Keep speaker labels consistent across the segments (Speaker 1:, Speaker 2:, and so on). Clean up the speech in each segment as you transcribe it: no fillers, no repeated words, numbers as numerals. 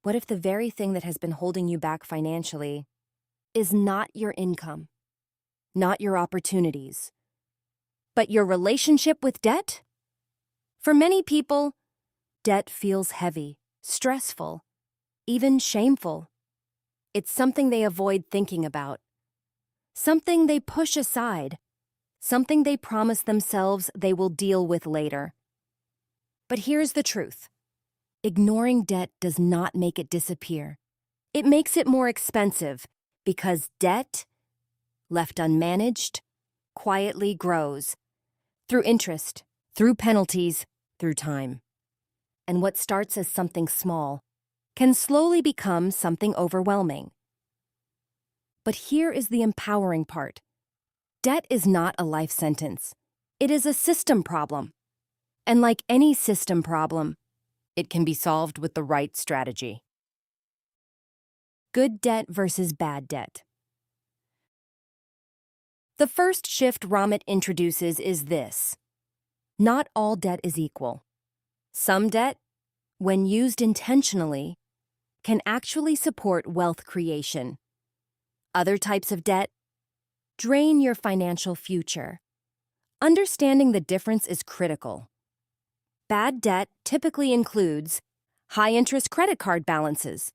Speaker 1: What if the very thing that has been holding you back financially is not your income, not your opportunities, but your relationship with debt? For many people, debt feels heavy, stressful, even shameful. It's something they avoid thinking about, something they push aside, something they promise themselves they will deal with later. But here's the truth. Ignoring debt does not make it disappear. It makes it more expensive because debt, left unmanaged, quietly grows through interest, through penalties, through time. And what starts as something small can slowly become something overwhelming. But here is the empowering part. Debt is not a life sentence. It is a system problem. And like any system problem, it can be solved with the right strategy. Good debt versus bad debt. The first shift Ramit introduces is this. Not all debt is equal. Some debt, when used intentionally, can actually support wealth creation. Other types of debt drain your financial future. Understanding the difference is critical. Bad debt typically includes high-interest credit card balances,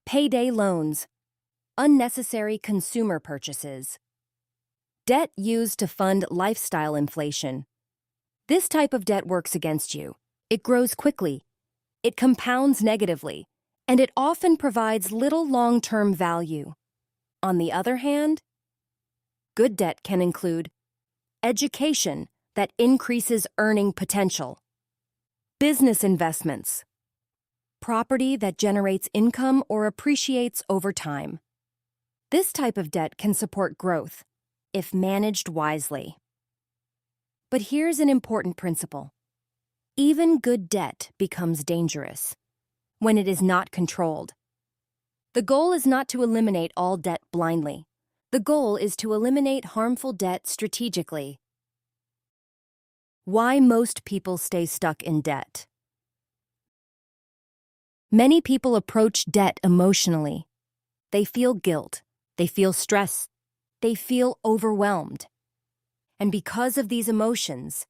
Speaker 1: payday loans, unnecessary consumer purchases, debt used to fund lifestyle inflation. This type of debt works against you. It grows quickly, it compounds negatively, and it often provides little long-term value. On the other hand, good debt can include education that increases earning potential, business investments, property that generates income or appreciates over time. This type of debt can support growth if managed wisely. But here's an important principle. Even good debt becomes dangerous when it is not controlled. The goal is not to eliminate all debt blindly. The goal is to eliminate harmful debt strategically. Why most people stay stuck in debt. Many people approach debt emotionally. They feel guilt, they feel stress, they feel overwhelmed. And because of these emotions,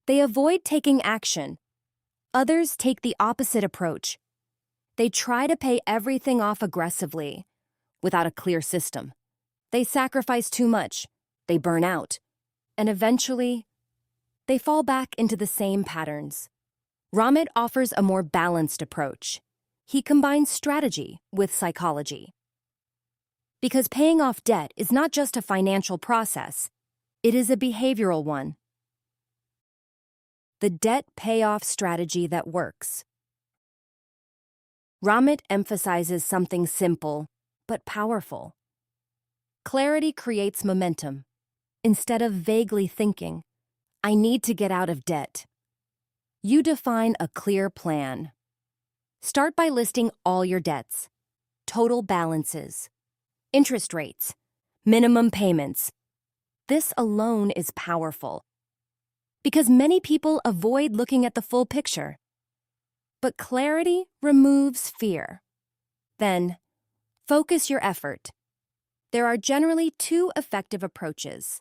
Speaker 1: they avoid taking action. Others take the opposite approach. They try to pay everything off aggressively, without a clear system. They sacrifice too much, they burn out, and eventually, they fall back into the same patterns. Ramit offers a more balanced approach. He combines strategy with psychology. Because paying off debt is not just a financial process, it is a behavioral one. The debt payoff strategy that works. Ramit emphasizes something simple but powerful. Clarity creates momentum. Instead of vaguely thinking, I need to get out of debt, you define a clear plan. Start by listing all your debts, total balances, interest rates, minimum payments. This alone is powerful because many people avoid looking at the full picture. But clarity removes fear. Then, focus your effort. There are generally two effective approaches.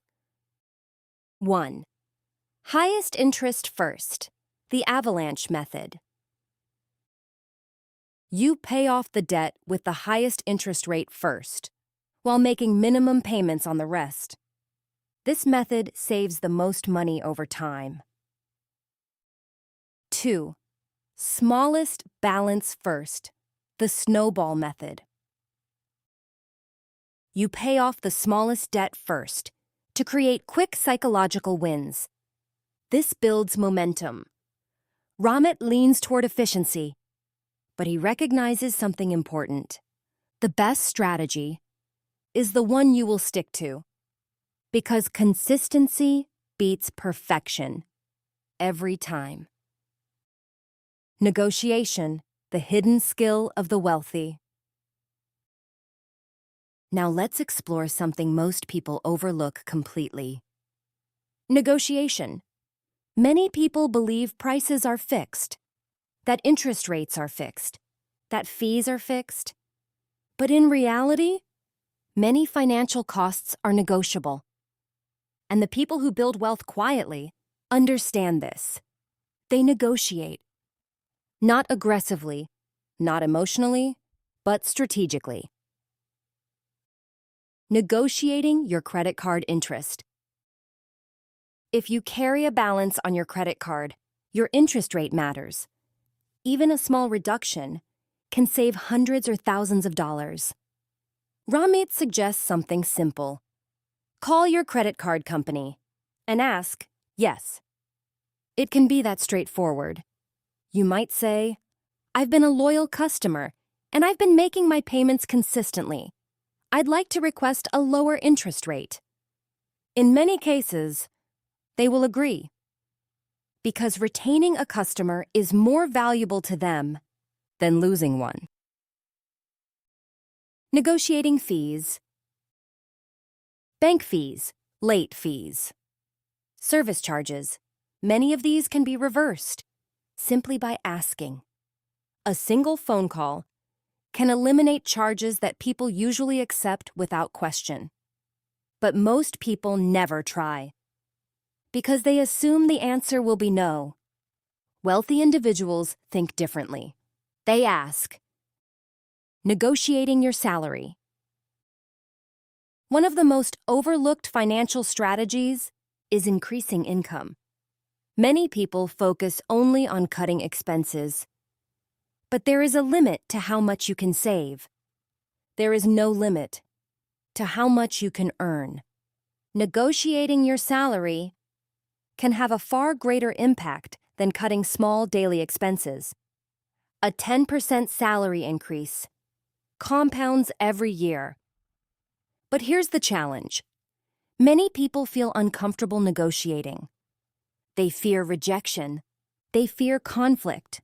Speaker 1: 1. Highest interest first, the avalanche method. You pay off the debt with the highest interest rate first, while making minimum payments on the rest. This method saves the most money over time. 2. Smallest balance first, the snowball method. You pay off the smallest debt first to create quick psychological wins. This builds momentum. Ramit leans toward efficiency, but he recognizes something important. The best strategy is the one you will stick to, because consistency beats perfection every time. Negotiation, the hidden skill of the wealthy. Now let's explore something most people overlook completely. Negotiation. Many people believe prices are fixed, that interest rates are fixed, that fees are fixed. But in reality, many financial costs are negotiable. And the people who build wealth quietly understand this. They negotiate. Not aggressively, not emotionally, but strategically. Negotiating your credit card interest. If you carry a balance on your credit card, your interest rate matters. Even a small reduction can save hundreds or thousands of dollars. Ramit suggests something simple. Call your credit card company and ask, yes. It can be that straightforward. You might say, I've been a loyal customer and I've been making my payments consistently. I'd like to request a lower interest rate. In many cases, they will agree, because retaining a customer is more valuable to them than losing one. Negotiating fees. Bank fees, late fees. Service charges. Many of these can be reversed simply by asking. A single phone call can eliminate charges that people usually accept without question. But most people never try, because they assume the answer will be no. Wealthy individuals think differently. They ask. Negotiating your salary. One of the most overlooked financial strategies is increasing income. Many people focus only on cutting expenses. But there is a limit to how much you can save. There is no limit to how much you can earn. Negotiating your salary can have a far greater impact than cutting small daily expenses. A 10% salary increase compounds every year. But here's the challenge. Many people feel uncomfortable negotiating. They fear rejection. They fear conflict.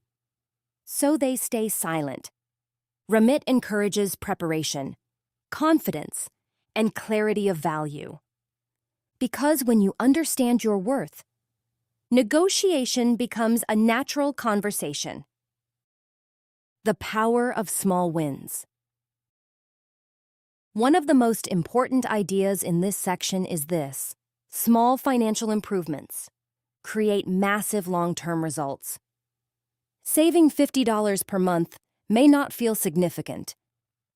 Speaker 1: So they stay silent. Ramit encourages preparation, confidence, and clarity of value. Because when you understand your worth, negotiation becomes a natural conversation. The power of small wins. One of the most important ideas in this section is this: small financial improvements create massive long-term results. Saving $50 per month may not feel significant,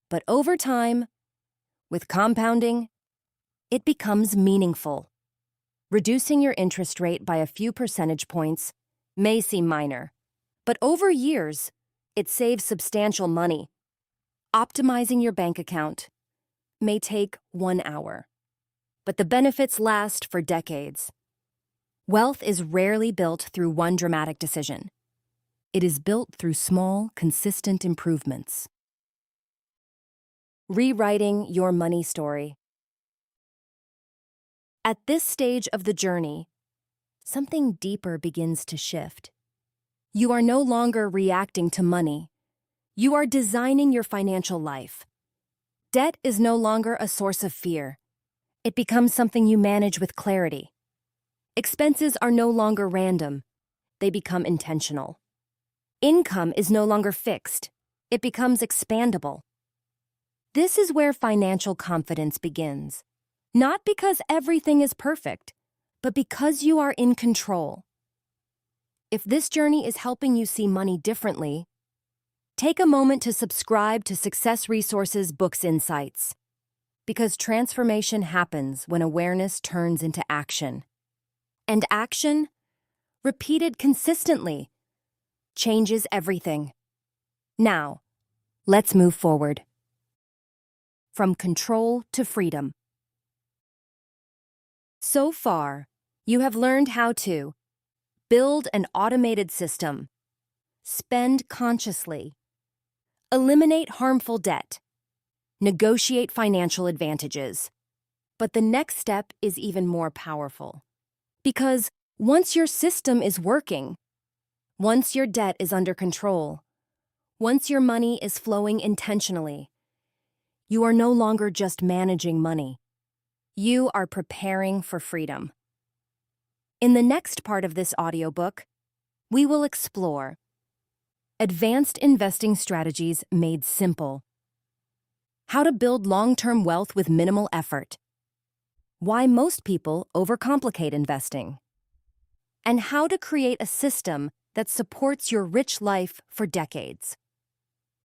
Speaker 1: but over time, with compounding, it becomes meaningful. Reducing your interest rate by a few percentage points may seem minor, but over years, it saves substantial money. Optimizing your bank account may take 1 hour, but the benefits last for decades. Wealth is rarely built through one dramatic decision. It is built through small, consistent improvements. Rewriting your money story. At this stage of the journey, something deeper begins to shift. You are no longer reacting to money. You are designing your financial life. Debt is no longer a source of fear. It becomes something you manage with clarity. Expenses are no longer random. They become intentional. Income is no longer fixed. It becomes expandable. This is where financial confidence begins. Not because everything is perfect, but because you are in control. If this journey is helping you see money differently, take a moment to subscribe to Success Resources Books Insights, because transformation happens when awareness turns into action. And action, repeated consistently, changes everything. Now, let's move forward. From control to freedom. So far, you have learned how to build an automated system, spend consciously, eliminate harmful debt, negotiate financial advantages. But the next step is even more powerful. Because once your system is working, once your debt is under control, once your money is flowing intentionally, you are no longer just managing money. You are preparing for freedom. In the next part of this audiobook, we will explore Advanced investing strategies made simple. How to build long-term wealth with minimal effort. Why most people overcomplicate investing. And how to create a system that supports your rich life for decades.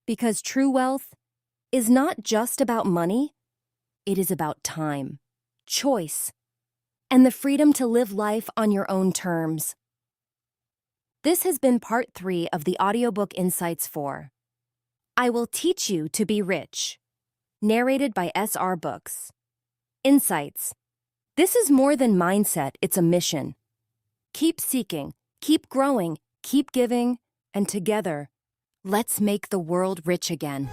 Speaker 1: Because true wealth is not just about money, it is about time, choice, and the freedom to live life on your own terms. This has been part 3 of the audiobook Insights for I Will Teach You to Be Rich, narrated by S.R. Books. Insights. This is more than mindset, it's a mission. Keep seeking, keep growing, keep giving, and together, let's make the world rich again.